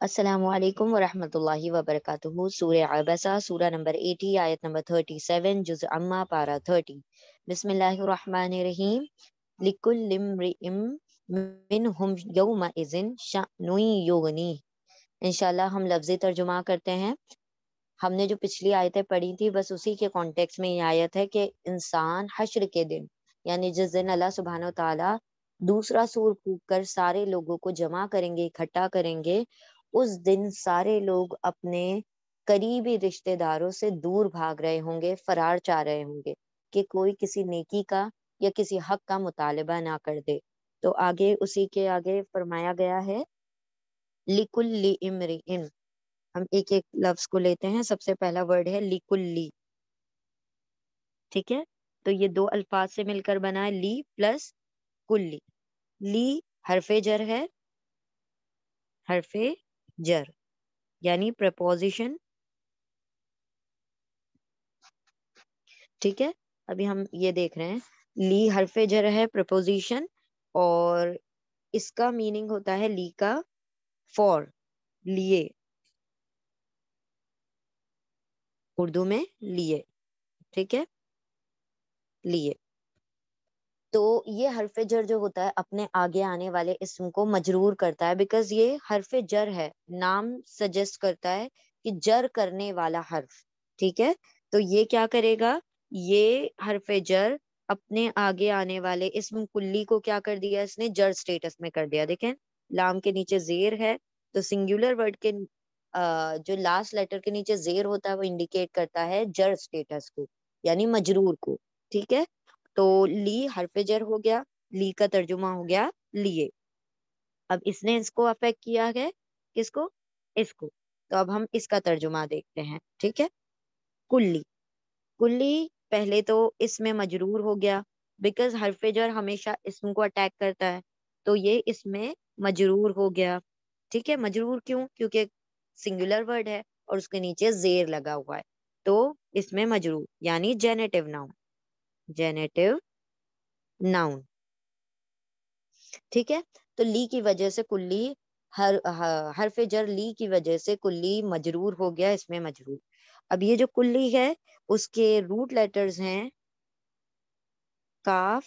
السلام علیکم ورحمۃ اللہ وبرکاتہ۔ سورہ عبسہ، سورہ نمبر 80، آیت نمبر 37، جز اما پارہ 30۔ بسم اللہ الرحمن الرحیم۔ لکل امرئ منہم یومئذ شأن یغنیہ۔ انشاءاللہ ہم لفظی ترجمہ کرتے ہیں۔ ہم نے جو پچھلی آیتیں پڑھی تھی بس اسی کے کانٹیکس میں یہ آیت ہے کہ انسان حشر کے دن، یعنی جس دن اللہ سبحانہ و تعالی دوسرا سور پھونک کر سارے لوگوں کو جمع کریں گے، اکٹھا کریں گے، اس دن سارے لوگ اپنے قریبی رشتہ داروں سے دور بھاگ رہے ہوں گے، فرار چاہ رہے ہوں گے کہ کوئی کسی نیکی کا یا کسی حق کا مطالبہ نہ کر دے۔ تو آگے اسی کے آگے فرمایا گیا ہے لکل امرئ۔ ہم ایک ایک لفظ کو لیتے ہیں۔ سب سے پہلا ورڈ ہے لکلی، ٹھیک ہے؟ تو یہ دو الفاظ سے مل کر بنا ہے، لی پلس کلی۔ لی حرف جر ہے، حرف جر یعنی پریپوزیشن، ٹھیک ہے؟ ابھی ہم یہ دیکھ رہے ہیں، لی حرف جر ہے، پریپوزیشن، اور اس کا میننگ ہوتا ہے لی کا فور، لیے، اردو میں لیے، ٹھیک ہے؟ لیے۔ تو یہ حرف جر جو ہوتا ہے اپنے آگے آنے والے اسم کو مجرور کرتا ہے، بیکاز یہ حرف جر ہے، نام سجیسٹ کرتا ہے کہ جر کرنے والا حرف، ٹھیک ہے؟ تو یہ کیا کرے گا، یہ حرف جر اپنے آگے آنے والے اسم کلی کو کیا کر دیا، اس نے جر سٹیٹس میں کر دیا۔ دیکھیں لام کے نیچے زیر ہے، تو سنگولر ورڈ کے جو لاسٹ لیٹر کے نیچے زیر ہوتا ہے وہ انڈیکیٹ کرتا ہے جر سٹیٹس کو، یعنی مجرور کو، ٹھیک ہے؟ تو لی حرف جر ہو گیا، لی کا ترجمہ ہو گیا لیے۔ اب اس نے اس کو افیکٹ کیا ہے، کس کو، اس کو۔ تو اب ہم اس کا ترجمہ دیکھتے ہیں، ٹھیک ہے؟ کلی، کلی پہلے تو اس میں مجرور ہو گیا، بیکاز حرف جر ہمیشہ اسم کو اٹیک کرتا ہے، تو یہ اس میں مجرور ہو گیا، ٹھیک ہے؟ مجرور کیوں؟ کیونکہ سنگولر ورڈ ہے اور اس کے نیچے زیر لگا ہوا ہے، تو اس میں مجرور یعنی جینیٹو ناؤن، جینیٹو ناؤن، ٹھیک ہے؟ تو لی کی وجہ سے کلی، حرف جر لی کی وجہ سے کلی مجرور ہو گیا، اس میں مجرور۔ اب یہ جو کلی ہے اس کے روٹ لیٹرز ہیں کاف،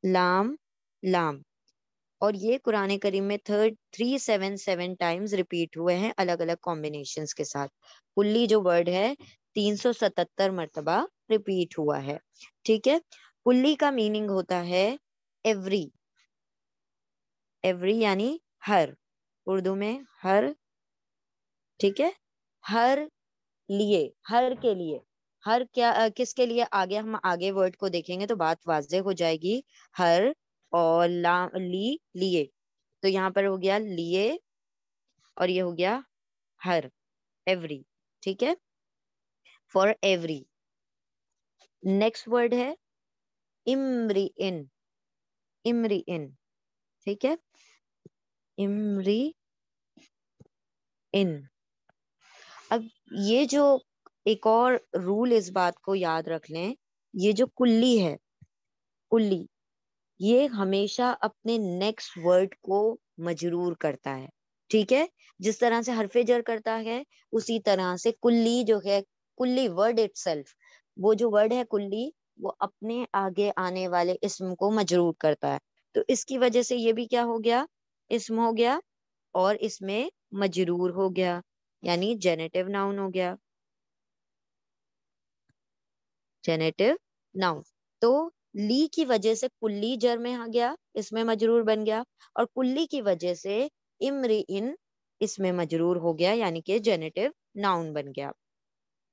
لام، لام، اور یہ قرآن کریم میں 377 ٹائمز ریپیٹ ہوئے ہیں الگ الگ کمبینیشنز کے ساتھ۔ کلی جو ورڈ ہے 377 مرتبہ ریپیٹ ہوا ہے، ٹھیک ہے؟ کلی کا میننگ ہوتا ہے ایوری، ایوری یعنی ہر، اردو میں ہر، ٹھیک ہے؟ ہر لیے، ہر کے لیے، ہر کیا کس کے لیے، آگے ہم آگے ورڈ کو دیکھیں گے تو بات واضح ہو جائے گی۔ ہر اور لی، لیے، تو یہاں پر ہو گیا لیے اور یہ ہو گیا ہر، ایوری، ٹھیک ہے؟ For every. نیکسٹ ورڈ ہے امری ان، امری ان، ٹھیک ہے؟ امری ان۔ اب یہ جو ایک اور رول اس بات کو یاد رکھ لیں، یہ جو کلی ہے، کلی یہ ہمیشہ اپنے نیکسٹ ورڈ کو مجرور کرتا ہے، ٹھیک ہے؟ جس طرح سے حرف جر کرتا ہے اسی طرح سے کلی جو ہے، کلی ورڈ اٹ سیلف، وہ جو ورڈ ہے کلی، وہ اپنے آگے آنے والے اسم کو مجرور کرتا ہے۔ تو اس کی وجہ سے یہ بھی کیا ہو گیا، اسم ہو گیا اور اس میں مجرور ہو گیا، یعنی جینیٹو ناؤن ہو گیا، جینیٹو ناؤن۔ تو لی کی وجہ سے کلی جر میں آ گیا، اس میں مجرور بن گیا، اور کلی کی وجہ سے امری ان اس میں مجرور ہو گیا، یعنی کہ جینیٹو ناؤن بن گیا۔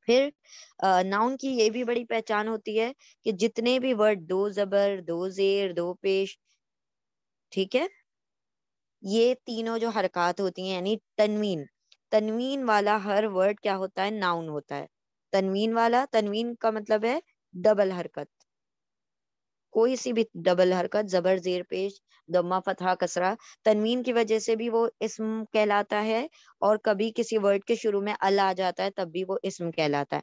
پھر ناؤن کی یہ بھی بڑی پہچان ہوتی ہے کہ جتنے بھی ورڈ دو زبر، دو زیر، دو پیش، ٹھیک ہے، یہ تینوں جو حرکات ہوتی ہیں، یعنی تنوین، تنوین والا ہر ورڈ کیا ہوتا ہے، ناؤن ہوتا ہے۔ تنوین والا، تنوین کا مطلب ہے ڈبل حرکت، کوئی سی بھی ڈبل حرکت، زبر، زیر پیش، ضمہ، فتحہ، کسرہ، تنوین کی وجہ سے بھی وہ اسم کہلاتا ہے، اور کبھی کسی ورڈ کے شروع میں ال آ جاتا ہے تب بھی وہ اسم کہلاتا ہے۔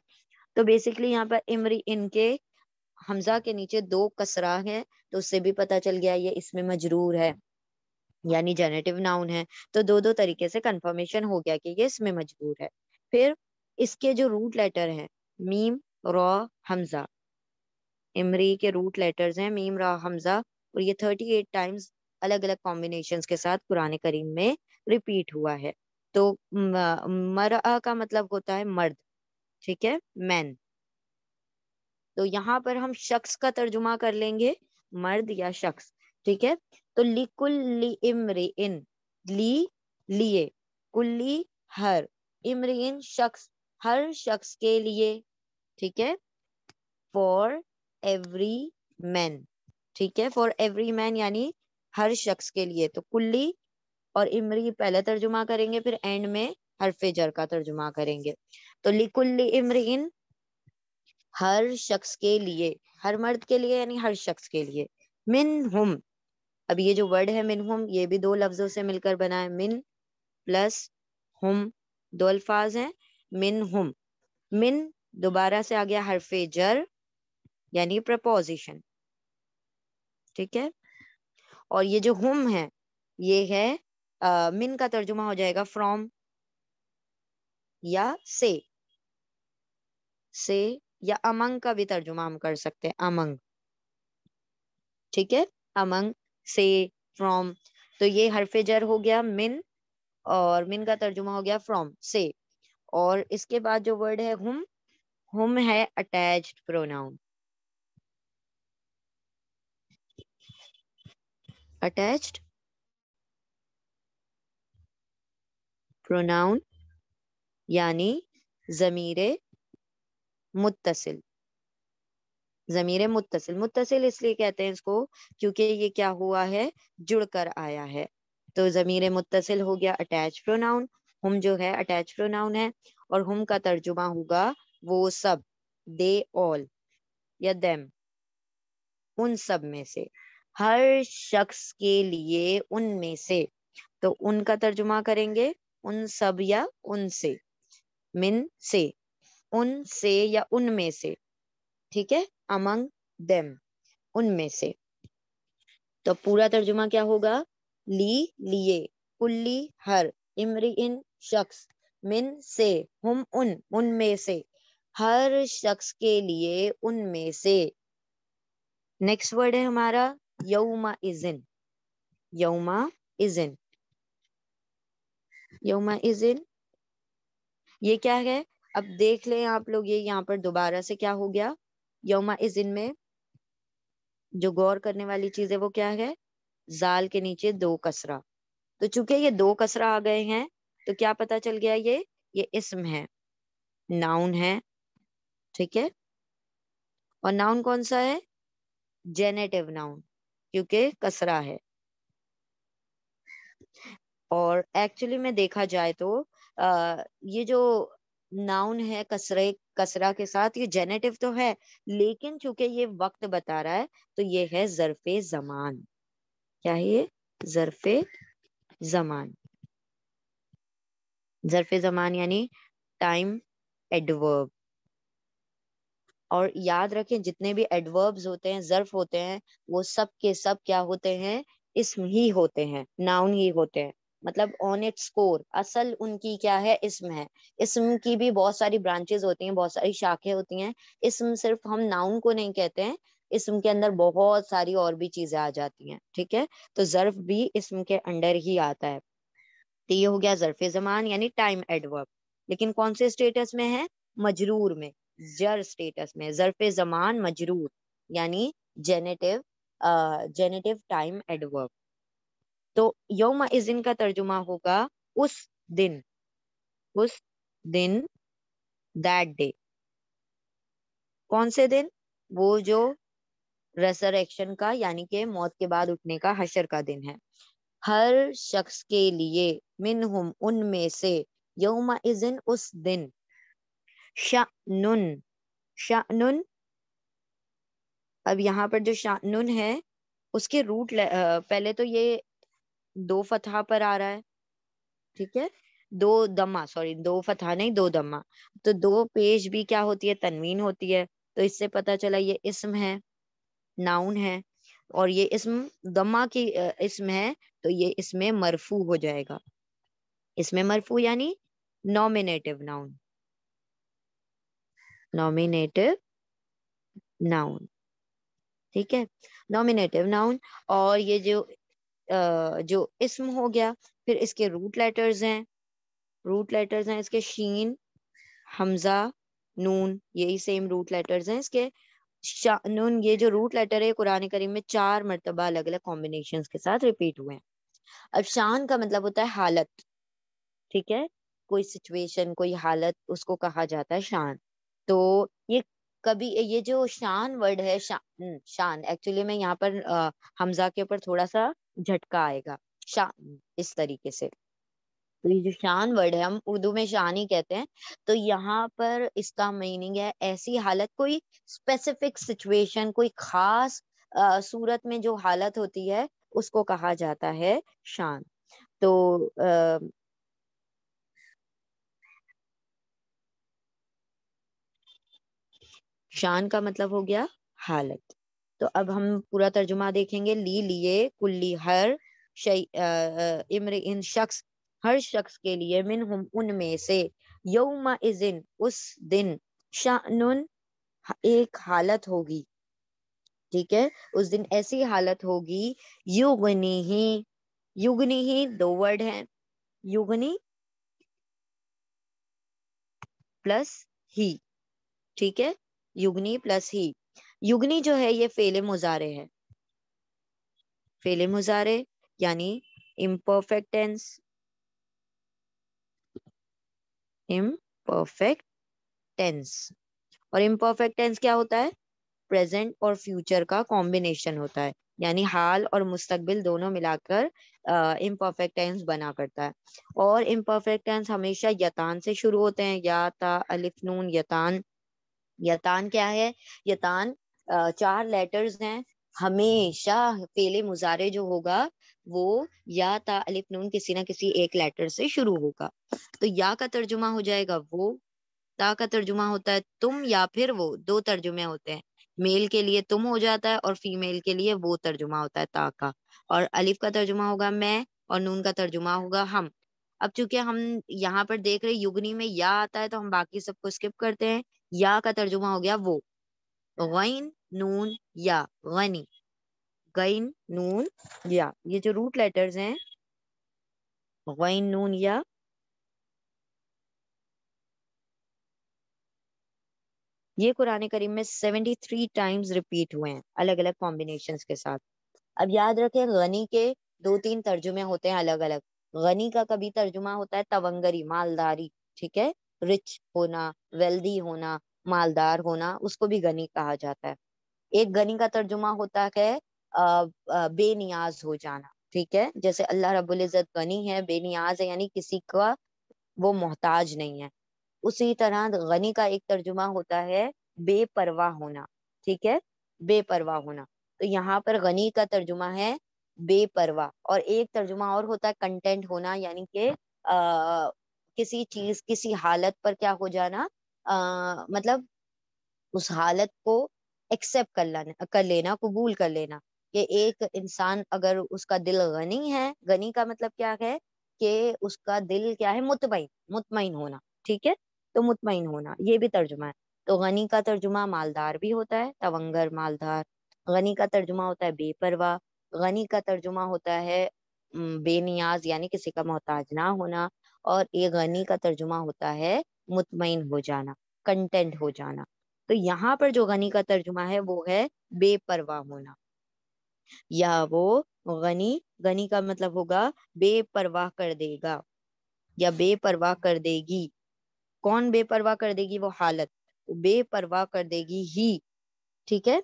تو بیسیکلی یہاں پر امری ان کے حمزہ کے نیچے دو کسرہ ہیں، تو اس سے بھی پتہ چل گیا یہ اسم مجرور ہے۔ یعنی جینیٹو ناؤن ہے. تو دو طریقے سے کنفرمیشن ہو گیا کہ یہ اس میں مجرور ہے. پھر اس کے جو روٹ لیٹر ہیں میم را حمزہ، امری کے روٹ لیٹرز ہیں میم را حمزہ، اور یہ 38 ٹائمز الگ الگ کمبینیشنز کے ساتھ قرآن کریم میں ریپیٹ ہوا ہے. تو مر'a کا مطلب ہوتا ہے مرد، ٹھیک ہے، مین. تو یہاں پر ہم شخص کا ترجمہ کر لیں گے، مرد یا شخص، ٹھیک ہے. تو لِكُلِّ امرئن، لی لیے، کلی ہر، امرئن شخص، ہر شخص کے لیے، ٹھیک ہے. فار ایوری مین، ٹھیک ہے، فار ایوری مین یعنی ہر شخص کے لیے. تو کلی اور امری پہلے ترجمہ کریں گے، پھر اینڈ میں حرف جر کا ترجمہ کریں گے. تو لِكُلِّ امرئن، ہر شخص کے لیے، ہر مرد کے لیے یعنی ہر شخص کے لیے. منہم، اب یہ جو ورڈ ہے منہم یہ بھی دو لفظوں سے مل کر بنا ہے، من پلس ہم، دو الفاظ ہیں. منہم، من دوبارہ سے آ گیا حرف جر یعنی پرپوزیشن، ٹھیک ہے. اور یہ جو ہم ہے یہ ہے من کا ترجمہ ہو جائے گا فرام یا سے یا امنگ کا بھی ترجمہ ہم کر سکتے ہیں، امنگ، ٹھیک ہے، امنگ، سے، فرام. تو یہ حرف جر ہو گیا من، اور من کا ترجمہ ہو گیا فرام، سے. اور اس کے بعد جو ورڈ ہے ہم ہے اٹیچڈ پروناؤن. اٹیچڈ پروناؤن یعنی ضمیر متصل. ضمیر متصل، متصل اس لیے کہتے ہیں اس کو کیونکہ یہ کیا ہوا ہے، جڑ کر آیا ہے. تو ضمیر متصل ہو گیا اٹیچ پروناؤن. ہم جو ہے اٹیچ پروناؤن ہے، اور ہم کا ترجمہ ہوگا وہ سب، دے آل یا دیم، ان سب میں سے، ہر شخص کے لیے ان میں سے. تو ان کا ترجمہ کریں گے ان سب یا ان سے، من سے، ان سے یا ان میں سے، ٹھیک ہے، among them، ان میں سے. تو پورا ترجمہ کیا ہوگا، لیے، کلی ہر، امرئن شخص، من سے ہم ان میں سے، ہر شخص کے لیے ان میں سے. نیکسٹ ورڈ ہے ہمارا یوم اذن. یوم اذن، یوم اذن یہ کیا ہے، اب دیکھ لیں آپ لوگ، یہ یہاں پر دوبارہ سے کیا ہو گیا، یوم اذن میں جو غور کرنے والی چیز ہے وہ کیا ہے، زال کے نیچے دو کسرہ. تو چونکہ یہ دو کسرہ آ گئے ہیں تو کیا پتا چل گیا، یہ اسم ہے، ناؤن ہے، ٹھیک ہے. اور ناؤن کون سا ہے، جینیٹو ناؤن، کیونکہ کسرہ ہے. اور ایکچولی میں دیکھا جائے تو یہ جو ناؤن ہے کسرہ کے ساتھ، یہ جینیٹو تو ہے، لیکن چونکہ یہ وقت بتا رہا ہے تو یہ ہے ظرف زمان. کیا ہے یہ، ظرف زمان. ظرف زمان یعنی ٹائم ایڈورب. اور یاد رکھیں جتنے بھی ایڈوربز ہوتے ہیں، ظرف ہوتے ہیں، وہ سب کے سب کیا ہوتے ہیں، اسم ہی ہوتے ہیں، ناؤن ہی ہوتے ہیں. مطلب آن اٹس کور اصل ان کی کیا ہے، اسم ہے. اسم کی بھی بہت ساری برانچز ہوتی ہیں، بہت ساری شاخیں ہوتی ہیں. اسم صرف ہم ناؤن کو نہیں کہتے ہیں، اسم کے اندر بہت ساری اور بھی چیزیں آ جاتی ہیں، ٹھیک ہے. تو ظرف بھی اسم کے انڈر ہی آتا ہے. تو یہ ہو گیا ظرف زمان یعنی ٹائم ایڈورب. لیکن کون سے اسٹیٹس میں ہے، مجرور میں، جر اسٹیٹس میں. ظرف زمان مجرور یعنی جینیٹو ٹائم ایڈورب. تو یوم اذن کا ترجمہ ہوگا اس دن، اس دن، دیٹ ڈے. کون سے دن، وہ جو ریسریکشن کا یعنی کہ موت کے بعد اٹھنے کا، حشر کا دن ہے. ہر شخص کے لیے، منہم ان میں سے، یوم اذن اس دن، شأنن، شأنن. اب یہاں پر جو شأنن ہے اس کے روٹ پہلے تو یہ دو فتحہ پر آ رہا ہے، ٹھیک ہے، دو دمہ، سوری دو فتحہ نہیں دو دمہ. تو دو پیش بھی کیا ہوتی ہے، تنوین ہوتی ہے. تو اس سے پتا چلا یہ اسم ہے، ناؤن ہے. اور یہ اسم ضمہ کی اسم ہے تو یہ اس میں مرفوع ہو جائے گا. اس میں مرفوع یعنی نومینیٹو ناؤن. نومینیٹو ناؤن ٹھیک ہے, نومینیٹو ناؤن. اور یہ جو اسم ہو گیا, پھر اس کے روٹ لیٹرز ہیں. روٹ لیٹرز ہیں اس کے شین, حمزہ, نون, یہی سیم روٹ لیٹرز ہیں اس کے. نون, یہ جو روٹ لیٹر ہے قرآن کریم میں 4 مرتبہ الگ الگ کمبینیشنز کے ساتھ ریپیٹ ہوئے ہیں. اب شان کا مطلب ہوتا ہے حالت, ٹھیک ہے, کوئی سچویشن, کوئی حالت, اس کو کہا جاتا ہے شان. تو یہ کبھی یہ جو شان ورڈ ہے, شان ایکچولی میں یہاں پر حمزہ کے اوپر تھوڑا سا جھٹکا آئے گا, شان اس طریقے سے. تو یہ جو شان ورڈ ہے, ہم اردو میں شان ہی کہتے ہیں, تو یہاں پر اس کا میننگ ہے ایسی حالت, کوئی اسپیسیفک سچویشن, کوئی خاص صورت میں جو حالت ہوتی ہے اس کو کہا جاتا ہے شان. تو شان کا مطلب ہو گیا حالت. تو اب ہم پورا ترجمہ دیکھیں گے. لیے, کلی, ہر, امرئن شخص, ہر شخص کے لیے, منہم ان میں سے, یوم اذن اس دن, شأنن ایک حالت ہوگی, ٹھیک ہے, اس دن ایسی حالت ہوگی, یغنیہ, یغنیہ 2 ورڈ ہیں, یغنی پلس ہی, ٹھیک ہے, یغنی پلس ہی. یغنی جو ہے یہ فعل مضارع ہے, فعل مضارع یعنی امپرفیکٹ ٹینس. امپرفیکٹ ٹینس, اور امپرفیکٹ ٹینس کیا ہوتا ہے؟ پریزنٹ اور فیوچر کا کمبینیشن ہوتا ہے, یعنی حال اور مستقبل دونوں ملا کر امپرفیکٹ ٹینس بنا کرتا ہے. اور امپرفیکٹ ٹینس ہمیشہ یتان سے شروع ہوتے ہیں, یا تا الف نون یتان. یتان کیا ہے؟ یتان 4 لیٹرز ہیں. ہمیشہ فعل مضارع جو ہوگا وہ یا تا الف نون کسی نہ کسی ایک لیٹر سے شروع ہوگا. تو یا کا ترجمہ ہو جائے گا وہ, تا کا ترجمہ ہوتا ہے تم یا پھر وہ, 2 ترجمے ہوتے ہیں. میل کے لیے تم ہو جاتا ہے اور فیمیل کے لیے وہ ترجمہ ہوتا ہے تا کا. اور الف کا ترجمہ ہوگا میں, اور نون کا ترجمہ ہوگا ہم. اب چونکہ ہم یہاں پر دیکھ رہے یگنی میں یا آتا ہے تو ہم باقی سب کو اسکپ کرتے ہیں. یا کا ترجمہ ہو گیا وہ, غین نون یا, غنی, غین نون یا. یہ جو روٹ لیٹرز ہیں غین نون یا, یہ قرآن کریم میں 73 ٹائمز ریپیٹ ہوئے ہیں الگ الگ کمبینیشنز کے ساتھ. اب یاد رکھیں غنی کے 2-3 ترجمے ہوتے ہیں الگ الگ. غنی کا کبھی ترجمہ ہوتا ہے تونگری, مالداری, ٹھیک ہے, رچ ہونا, ویلدی ہونا, مالدار ہونا, اس کو بھی غنی کہا جاتا ہے. ایک غنی کا ترجمہ ہوتا ہے بے نیاز ہو جانا, ٹھیک ہے, جیسے اللہ رب العزت غنی ہے, بے نیاز ہے, یعنی کسی کا وہ محتاج نہیں ہے. اسی طرح غنی کا ایک ترجمہ ہوتا ہے بے پرواہ ہونا, ٹھیک ہے, بے پرواہ ہونا. تو یہاں پر غنی کا ترجمہ ہے بے پرواہ. اور ایک ترجمہ اور ہوتا ہے کنٹینٹ ہونا, یعنی کہ کسی چیز, کسی حالت پر کیا ہو جانا, مطلب اس حالت کو ایکسپٹ کر لینا, قبول کر لینا. کہ ایک انسان اگر اس کا دل غنی ہے, غنی کا مطلب کیا ہے کہ اس کا دل کیا ہے, مطمئن, مطمئن ہونا, ٹھیک ہے, تو مطمئن ہونا یہ بھی ترجمہ ہے. تو غنی کا ترجمہ مالدار بھی ہوتا ہے, تونگر, مالدار. غنی کا ترجمہ ہوتا ہے بے پرواہ. غنی کا ترجمہ ہوتا ہے بے نیاز, یعنی کسی کا محتاج نہ ہونا. اور ایک غنی کا ترجمہ ہوتا ہے مطمئن ہو جانا, کنٹینٹ ہو جانا. تو یہاں پر جو غنی کا ترجمہ ہے وہ ہے بے پرواہ ہونا. یا وہ غنی, غنی کا مطلب ہوگا بے پرواہ کر دے گا یا بے پرواہ کر دے گی. کون بے پرواہ کر دے گی؟ وہ حالت, بے پرواہ کر دے گی ہی, ٹھیک ہے.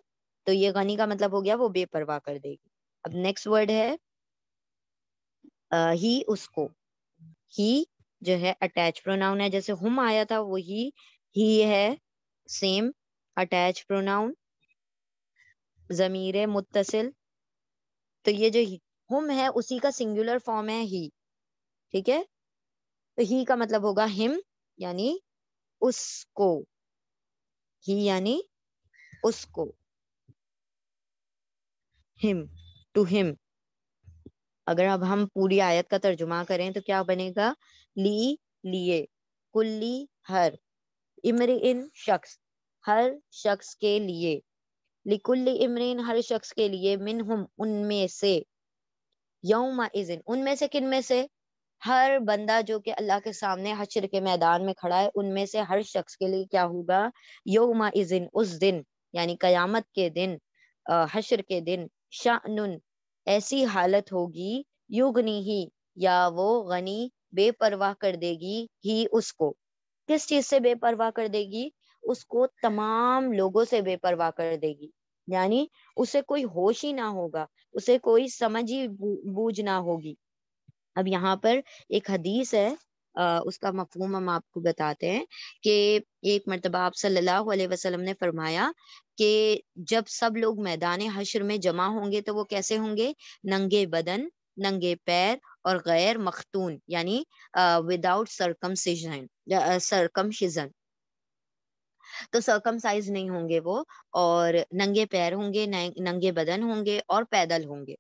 تو یہ غنی کا مطلب ہو گیا وہ بے پرواہ کر دے گی. اب نیکسٹ ورڈ ہے ہی, اس کو. ہی جو ہے اٹیچ پروناؤن ہے, جیسے ہم آیا تھا وہی ہی ہے, سیم اٹیچ پروناؤن, ضمیر متصل. تو یہ جو ہم ہے اسی کا سنگولر فارم ہے ہی, ٹھیک ہے. تو ہی کا مطلب ہوگا ہم, یعنی اس کو, ہی یعنی اس کو. him, to him. اگر اب ہم پوری آیت کا ترجمہ کریں تو کیا بنے گا؟ لی لیے، کلی ہر، امرئن شخص، ہر شخص کے لیے، لکل امرئن ہر شخص کے لیے، منہم ان میں سے، یوم اذن ان میں سے، کن میں سے؟ ہر بندہ جو کہ اللہ کے سامنے حشر کے میدان میں کھڑا ہے، ان میں سے ہر شخص کے لیے کیا ہوگا؟ یوم اذن اس دن، یعنی قیامت کے دن، حشر کے دن، شأنن ایسی حالت ہوگی، یغنی ہی یا وہ غنی بے پرواہ کر دے گی، ہی اس کو، کس چیز سے بے پرواہ کر دے گی؟ اس کو تمام لوگوں سے بے پرواہ کر دے گی، یعنی اسے کوئی ہوش ہی نہ ہوگا، اسے کوئی سمجھ ہی بوجھ نہ ہوگی۔ اب یہاں پر ایک حدیث ہے، اس کا مفہوم ہم آپ کو بتاتے ہیں کہ ایک مرتبہ آپ صلی اللہ علیہ وسلم نے فرمایا کہ جب سب لوگ میدان حشر میں جمع ہوں گے تو وہ کیسے ہوں گے؟ ننگے بدن، ننگے پیر، اور غیر مختون، یعنی وداؤٹ سرکمشن، تو سرکمسائز نہیں ہوں گے وہ، اور ننگے پیر ہوں گے، ننگے بدن ہوں گے، اور پیدل ہوں گے۔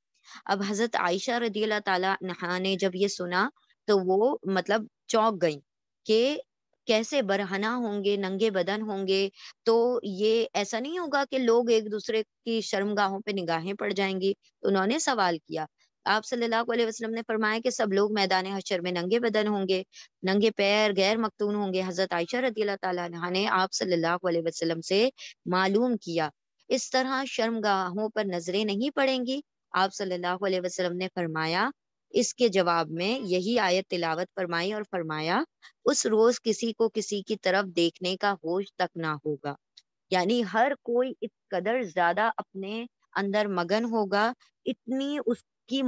اب حضرت عائشہ رضی اللہ تعالی عنہا نے جب یہ سنا تو وہ مطلب چونک گئی کہ کیسے برہنہ ہوں گے، ننگے بدن ہوں گے، تو یہ ایسا نہیں ہوگا کہ لوگ ایک دوسرے کی شرمگاہوں پہ نگاہیں پڑ جائیں گی؟ تو انہوں نے سوال کیا، آپ صلی اللہ علیہ وسلم نے فرمایا کہ سب لوگ میدان حشر میں ننگے بدن ہوں گے، ننگے پیر، غیر مختون ہوں گے۔ حضرت عائشہ رضی اللہ تعالیٰ عنہا نے آپ صلی اللہ علیہ وسلم سے معلوم کیا اس طرح شرمگاہوں پر نظریں نہیں پڑیں گی؟ آپ صلی اللہ علیہ وسلم نے فرمایا، اس کے جواب میں یہی آیت تلاوت فرمائی اور فرمایا، اس روز کسی کو کسی کی طرف دیکھنے کا ہوش تک نہ ہوگا، یعنی ہر کوئی اس قدر زیادہ اپنے اندر مگن ہوگا، اتنی اس کی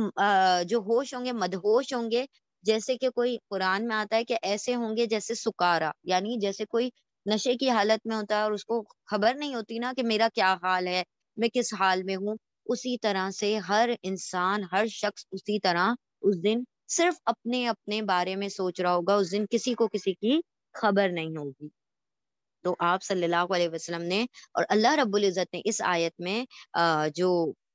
جو ہوش ہوں گے، مدہوش ہوں گے، جیسے کہ کوئی قرآن میں آتا ہے کہ ایسے ہوں گے جیسے سکارا، یعنی جیسے کوئی نشے کی حالت میں ہوتا ہے اور اس کو خبر نہیں ہوتی نا کہ میرا کیا حال ہے، میں کس حال میں ہوں، اسی طرح سے ہر انسان، ہر شخص اسی طرح اس دن صرف اپنے اپنے بارے میں سوچ رہا ہوگا، اس دن کسی کو کسی کی خبر نہیں ہوگی۔ تو آپ صلی اللہ علیہ وسلم نے اور اللہ رب العزت نے اس آیت میں جو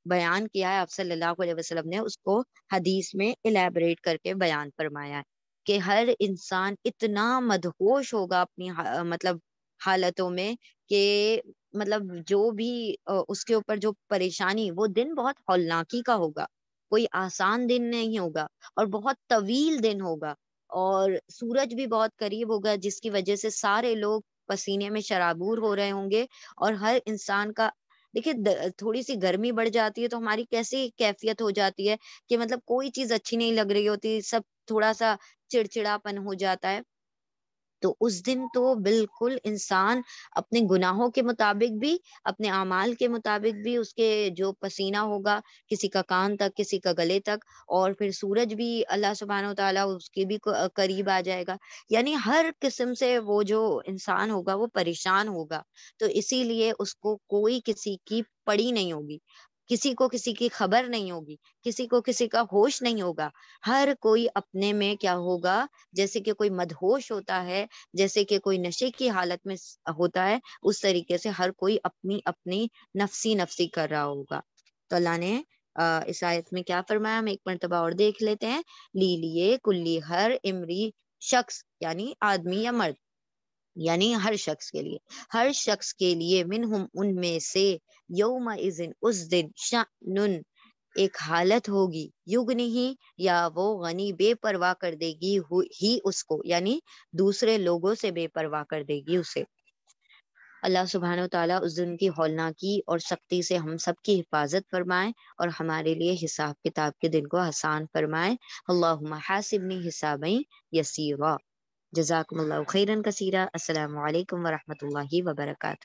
بیان کیا ہے، آپ صلی اللہ علیہ وسلم نے اس کو حدیث میں الیبریٹ کر کے بیان فرمایا ہے کہ ہر انسان اتنا مدہوش ہوگا اپنی مطلب حالتوں میں کہ مطلب جو بھی اس کے اوپر جو پریشانی، وہ دن بہت ہولناکی کا ہوگا، کوئی آسان دن نہیں ہوگا، اور بہت طویل دن ہوگا، اور سورج بھی بہت قریب ہوگا، جس کی وجہ سے سارے لوگ پسینے میں شرابور ہو رہے ہوں گے، اور ہر انسان کا دیکھیے تھوڑی سی گرمی بڑھ جاتی ہے تو ہماری کیسی کیفیت ہو جاتی ہے کہ مطلب کوئی چیز اچھی نہیں لگ رہی ہوتی، سب تھوڑا سا چڑچڑاپن ہو جاتا ہے۔ تو اس دن تو بالکل انسان اپنے گناہوں کے مطابق بھی، اپنے اعمال کے مطابق بھی، اس کے جو پسینہ ہوگا کسی کا کان تک، کسی کا گلے تک، اور پھر سورج بھی اللہ سبحانہ و تعالیٰ اس کے بھی قریب آ جائے گا، یعنی ہر قسم سے وہ جو انسان ہوگا وہ پریشان ہوگا۔ تو اسی لیے اس کو کوئی کسی کی پڑی نہیں ہوگی، کسی کو کسی کی خبر نہیں ہوگی، کسی کو کسی کا ہوش نہیں ہوگا، ہر کوئی اپنے میں کیا ہوگا، جیسے کہ کوئی مدہوش ہوتا ہے، جیسے کہ کوئی نشے کی حالت میں ہوتا ہے، اس طریقے سے ہر کوئی اپنی اپنی نفسی نفسی کر رہا ہوگا۔ تو اللہ نے اس آیت میں کیا فرمایا، ہم ایک مرتبہ اور دیکھ لیتے ہیں، لیے کلی ہر امری شخص، یعنی آدمی یا مرد، یعنی ہر شخص کے لیے، ہر شخص کے لیے، منہم ان میں سے، یوم اذن اس دن، شأنن ایک حالت ہوگی، یغنی ہی یا وہ غنی بے پرواہ کر دے گی، ہی اس کو، یعنی دوسرے لوگوں سے بے پرواہ کر دے گی اسے۔ اللہ سبحانہ و تعالیٰ اس دن کی ہولناکی اور سختی سے ہم سب کی حفاظت فرمائے، اور ہمارے لیے حساب کتاب کے دن کو آسان فرمائے۔ اللہم حاسبنی حسابا یسیرا۔ جزاکم اللہ خیرا کثیرا۔ السلام علیکم ورحمۃ اللہ وبرکاتہ۔